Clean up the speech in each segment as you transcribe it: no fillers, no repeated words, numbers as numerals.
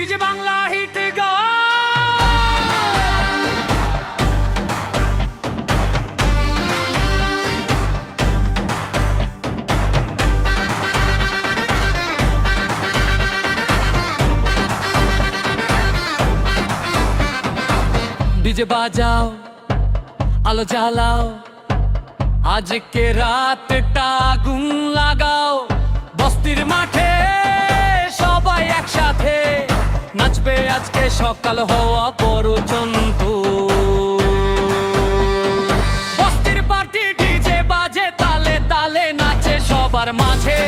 DJ Bangla hit গা DJ বাজাও আলো জ্বালাও আজকে রাতটা আগুন লাগাও বস্তির মাঠে সবাই একসাথে নাচবে আজকে সকাল হওয়া পর্যন্ত বস্তির পার্টি ডিজে বাজে তালে তালে নাচে সবার মাঝে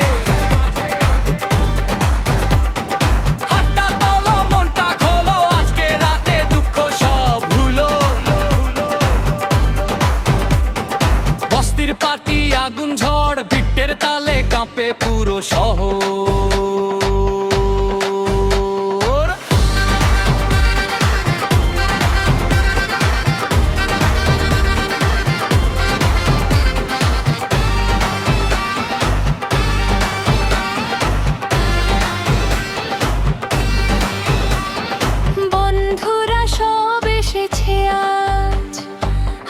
পার্টি আগুন ঝড় বিটের তালে কাঁপে পুরো শহর বন্ধুরা সব এসেছে আজ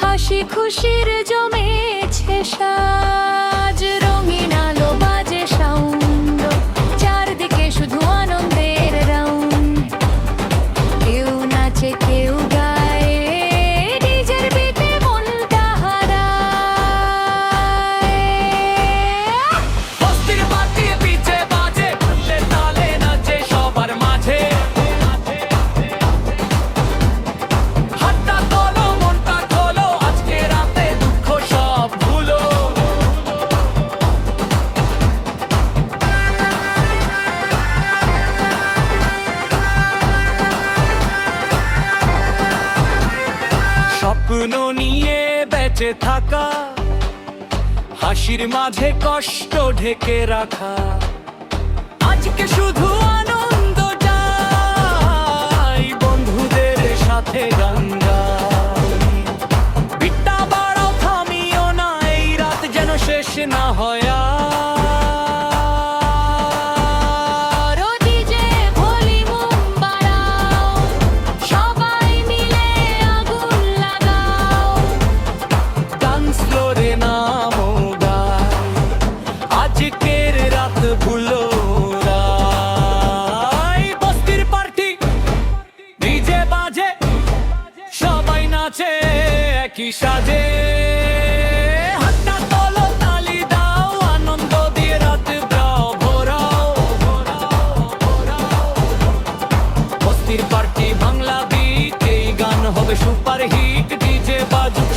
হাসি খুশির জমেছে সাজ রঙিন আলো বাজে সাউন্ড চারদিকে শুধু আনন্দের রাউন্ড কেউ নাচে কেউ গায়ে ডিজের বিটে মনটা হারায় বস্তির পার্টি পিছে বাজে তালে তালে নাচে সবার মাঝে হাতটা তোলো মনটা খোলো আজকে রাতে দুঃখ সব ভুলো স্বপ্ন নিয়ে বেঁচে থাকা হাসির মাঝে কষ্ট ঢেকে রাখা আজকে শুধু আনন্দ যাই বন্ধুদের সাথে গান গাই বিটটা বাড়াও থামিও না এই রাত যেন শেষ না হয় আর। ডিজে ভলিউম বাড়াও সবাই মিলে আগুন লাগাও ডান্স ফ্লোরে নামো গাই আজকের রাত ভুলো রাই বস্তির পার্টি ডিজে বাজে সবাই নাচে একই সাজে হাতটা তোলো তালি দাও আনন্দ দিয়ে রাত দাও ভরাও বস্তির পার্টি বাংলা বিট এই গান হবে সুপার হিট ডিজে বাজুক